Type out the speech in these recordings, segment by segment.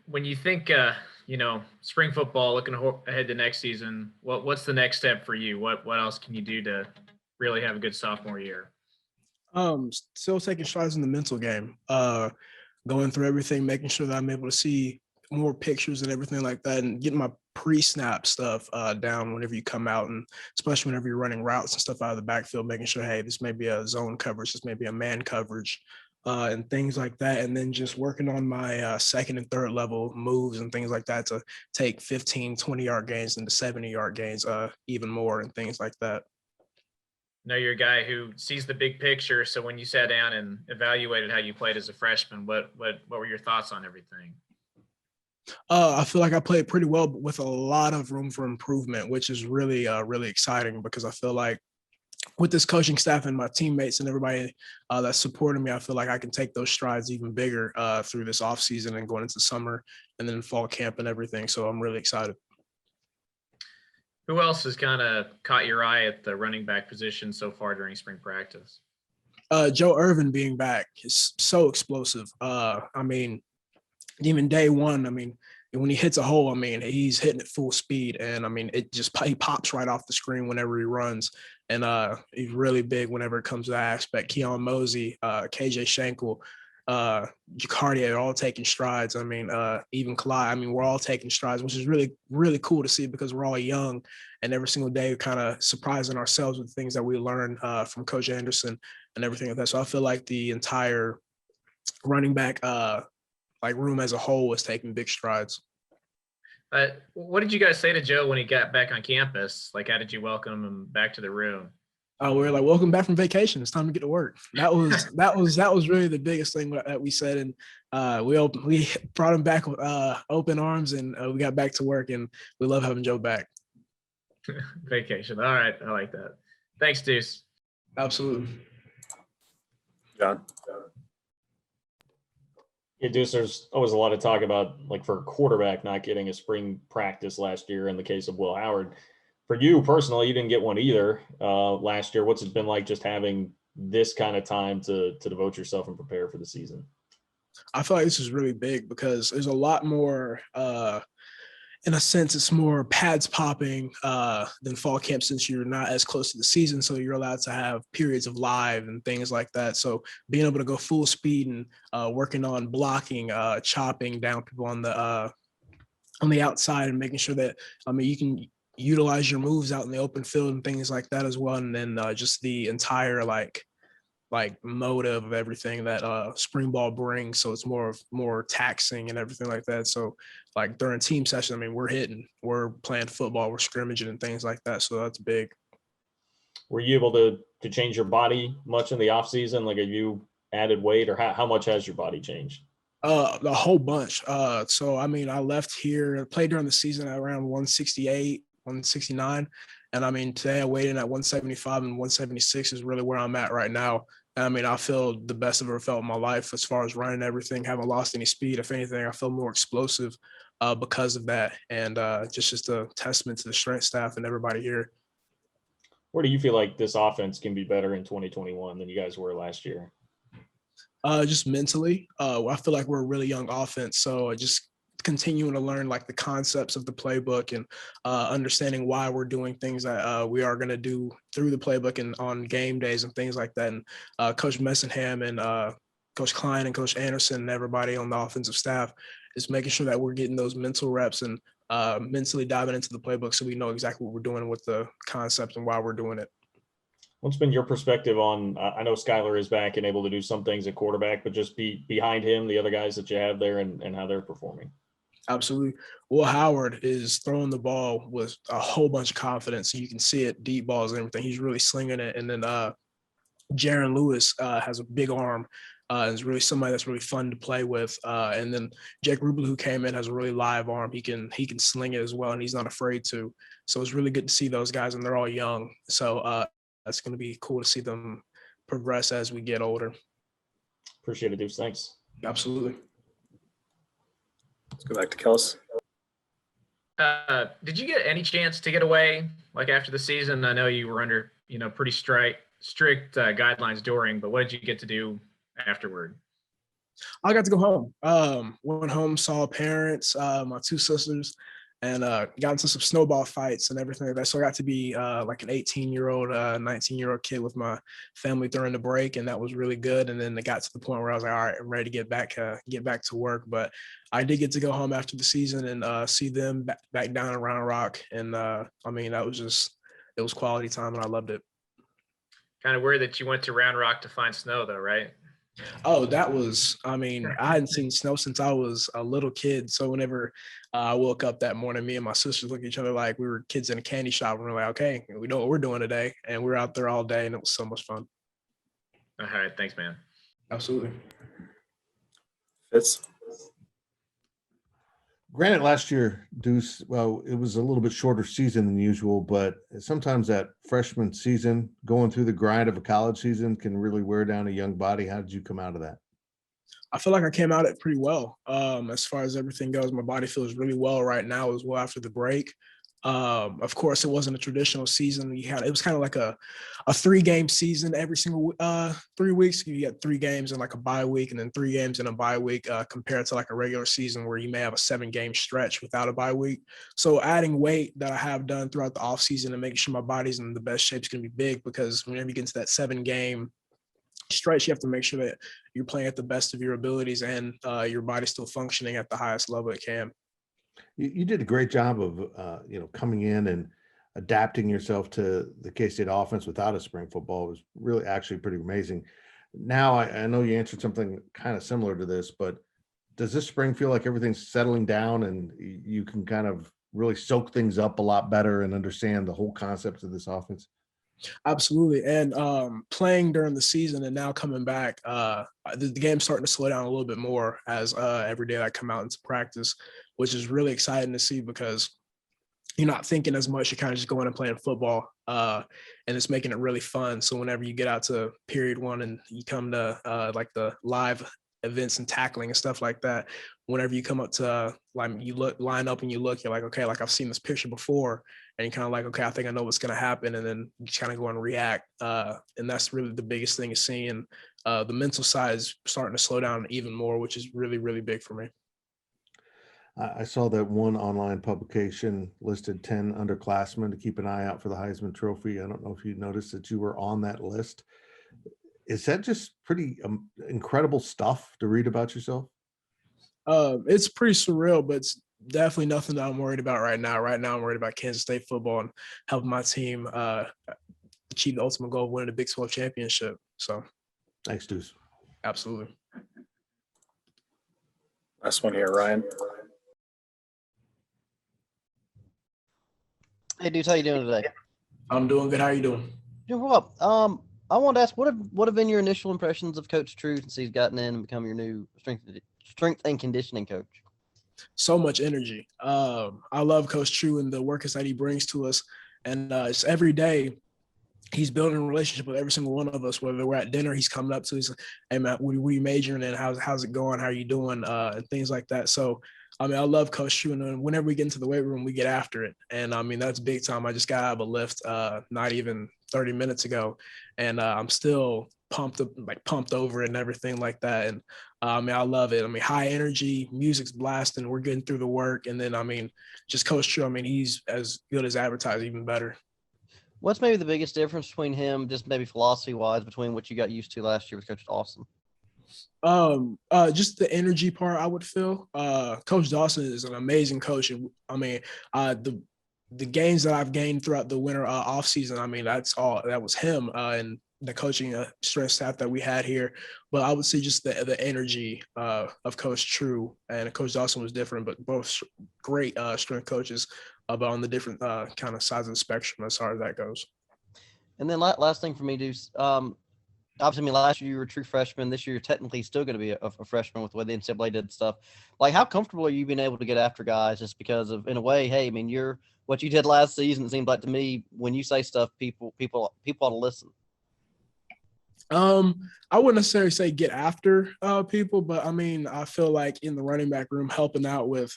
when you think, spring football, looking ahead to next season, what's the next step for you? What else can you do to really have a good sophomore year? Still taking strides in the mental game. Going through everything, making sure that I'm able to see more pictures and everything like that, and getting my pre-snap stuff down whenever you come out, and especially whenever you're running routes and stuff out of the backfield, making sure, hey, this may be a zone coverage, this may be a man coverage, and things like that. And then just working on my second and third level moves and things like that to take 15, 20-yard gains into 70-yard gains even more and things like that. Know you're a guy who sees the big picture. So when you sat down and evaluated how you played as a freshman, what were your thoughts on everything? I feel like I played pretty well, but with a lot of room for improvement, which is really, really exciting because I feel like with this coaching staff and my teammates and everybody that's supporting me, I feel like I can take those strides even bigger through this off season and going into summer and then fall camp and everything. So I'm really excited. Who else has kind of caught your eye at the running back position so far during spring practice? Joe Irvin being back is so explosive. Even day one, when he hits a hole, he's hitting it full speed. And he pops right off the screen whenever he runs. And he's really big whenever it comes to that aspect. Keon Mosey, KJ Schenkel, Jacardi are all taking strides. Even Kalai, we're all taking strides, which is really, really cool to see because we're all young and every single day kind of surprising ourselves with things that we learn from Coach Anderson and everything like that. So I feel like the entire running back room as a whole was taking big strides. What did you guys say to Joe when he got back on campus? Like, how did you welcome him back to the room? We were like, "Welcome back from vacation. It's time to get to work." That was really the biggest thing that we said, and we brought him back with open arms, and we got back to work, and we love having Joe back. Vacation. All right, I like that. Thanks, Deuce. Absolutely. John. Yeah, Deuce, there's always a lot of talk about, like, for a quarterback not getting a spring practice last year in the case of Will Howard. For you personally, you didn't get one either last year. What's it been like just having this kind of time to devote yourself and prepare for the season? I feel like this is really big because there's a lot more in a sense, it's more pads popping than fall camp since you're not as close to the season. So you're allowed to have periods of live and things like that. So being able to go full speed and working on blocking, chopping down people on the outside and making sure that, you can utilize your moves out in the open field and things like that as well. And then just the entire like motive of everything that spring ball brings. So it's more taxing and everything like that. So like during team session, we're playing football, we're scrimmaging and things like that. So that's big. Were you able to change your body much in the off season? Like, have you added weight, or how much has your body changed? The whole bunch. I left here, played during the season at around 168, 169. And today I weighed in at 175, and 176 is really where I'm at right now. I feel the best I've ever felt in my life as far as running everything. Haven't lost any speed. If anything, I feel more explosive because of that. And just a testament to the strength staff and everybody here. Where do you feel like this offense can be better in 2021 than you guys were last year? Just mentally. I feel like we're a really young offense. So just continuing to learn like the concepts of the playbook and understanding why we're doing things that we are going to do through the playbook and on game days and things like that. And Coach Messingham and Coach Klein and Coach Anderson and everybody on the offensive staff is making sure that we're getting those mental reps and mentally diving into the playbook so we know exactly what we're doing with the concept and why we're doing it. What's been your perspective on, I know Skylar is back and able to do some things at quarterback, but just behind him, the other guys that you have there and how they're performing? Absolutely. Will Howard is throwing the ball with a whole bunch of confidence. You can see it, deep balls and everything. He's really slinging it. And then Jaron Lewis has a big arm. Is really somebody that's really fun to play with. And then Jake Rubel, who came in, has a really live arm. He can sling it as well, and he's not afraid to. So it's really good to see those guys, and they're all young. So that's going to be cool to see them progress as we get older. Appreciate it, Deuce. Thanks. Absolutely. Let's go back to Kels. Did you get any chance to get away like after the season? I know you were under, pretty strict guidelines during, but what did you get to do afterward? I got to go home. Went home, saw parents, my two sisters, and got into some snowball fights and everything like that. So I got to be like an 18-year-old, 19-year-old kid with my family during the break, and that was really good. And then it got to the point where I was like, all right, I'm ready to get back to work. But I did get to go home after the season and see them back down in Round Rock, and I mean that was it was quality time, and I loved it. Kind of weird that you went to Round Rock to find snow, though, right? Oh, that was, I mean, I hadn't seen snow since I was a little kid. So whenever I woke up that morning, me and my sisters looked at each other like we were kids in a candy shop. And we're like, okay, we know what we're doing today. And we're out there all day, and it was so much fun. All right. Thanks, man. Absolutely. Fitz. Granted, last year, Deuce, well, it was a little bit shorter season than usual, but sometimes that freshman season, going through the grind of a college season, can really wear down a young body. How did you come out of that? I feel like I came out it pretty well. As far as everything goes, my body feels really well right now as well after the break. Of course, it wasn't a traditional season. It was kind of like a 3-game season every single 3 weeks. You get 3 games in like a bye week, and then 3 games in a bye week, compared to like a regular season where you may have a 7-game stretch without a bye week. So adding weight that I have done throughout the off season and making sure my body's in the best shape is going to be big, because whenever you get into that 7-game stretch, you have to make sure that you're playing at the best of your abilities and your body's still functioning at the highest level it can. You did a great job of, coming in and adapting yourself to the K-State offense without a spring football. It was really actually pretty amazing. Now, I know you answered something kind of similar to this, but does this spring feel like everything's settling down and you can kind of really soak things up a lot better and understand the whole concept of this offense? Absolutely. And playing during the season and now coming back, the game's starting to slow down a little bit more as every day I come out into practice, which is really exciting to see, because you're not thinking as much. You're kind of just going and playing football, and it's making it really fun. So whenever you get out to period 1 and you come to like the live events and tackling and stuff like that, whenever you come up to line up and you look, you're like, okay, like I've seen this picture before, and you're kind of like, okay, I think I know what's going to happen, and then you kind of go and react, and that's really the biggest thing is seeing the mental side is starting to slow down even more, which is really, really big for me. I saw that one online publication listed 10 underclassmen to keep an eye out for the Heisman Trophy. I don't know if you noticed that you were on that list. Is that just pretty incredible stuff to read about yourself? It's pretty surreal, but it's definitely nothing that I'm worried about right now. Right now, I'm worried about Kansas State football and helping my team achieve the ultimate goal of winning the Big 12 championship. So, Thanks, Deuce. absolutely. Last one here, Ryan. Hey, dudes, how you doing today? I'm doing good. How are you doing? Doing well. I wanted to ask, what have been your initial impressions of Coach True since he's gotten in and become your new strength and conditioning coach? So much energy. I love Coach True and the workers that he brings to us, and it's every day he's building a relationship with every single one of us. Whether we're at dinner, he's coming up to us, hey man, what are you majoring in? How's it going? How are you doing? And things like that. So I mean, I love Coach True, and whenever we get into the weight room, we get after it. And I mean, that's big time. I just got out of a lift not even 30 minutes ago, and I'm still pumped over it and everything like that. And I mean, I love it. I mean, high energy, music's blasting, we're getting through the work. And then, I mean, just Coach True, I mean, he's as good as advertised, even better. What's maybe the biggest difference between him, just maybe philosophy-wise, between what you got used to last year with Coach Dawson? Just the energy part, I would feel. Coach Dawson is an amazing coach. And I mean, the gains that I've gained throughout the winter off season, I mean, that was him and the coaching strength staff that we had here. But I would say just the energy of Coach True and Coach Dawson was different, but both great strength coaches, but on the different kind of sides of the spectrum as far as that goes. And then last thing for me, Deuce. Obviously, I mean, last year you were a true freshman. This year, you're technically still going to be a freshman with the way the NCAA did stuff. Like, how comfortable are you being able to get after guys just because of, in a way, hey, I mean, what you did last season, it seems like to me, when you say stuff, people ought to listen. I wouldn't necessarily say get after people, but I mean, I feel like in the running back room, helping out with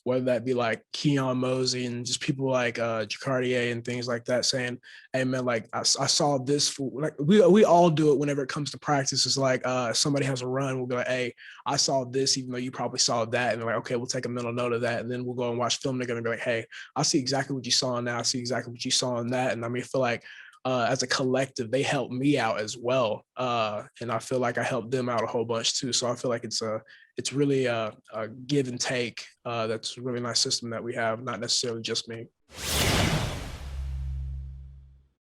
whether that be like Keon Mosey and just people like Jacardier and things like that, saying, "Hey man, like I saw this." Like we all do it whenever it comes to practice. It's like somebody has a run, we'll be like, "Hey, I saw this," even though you probably saw that, and they're like, "Okay, we'll take a mental note of that," and then we'll go and watch film. They're gonna be like, "Hey, I see exactly what you saw in that. I see exactly what you saw in that," and I mean, I feel like as a collective, they help me out as well, and I feel like I help them out a whole bunch too. So I feel like it's really a give and take. That's a really nice system that we have, not necessarily just me.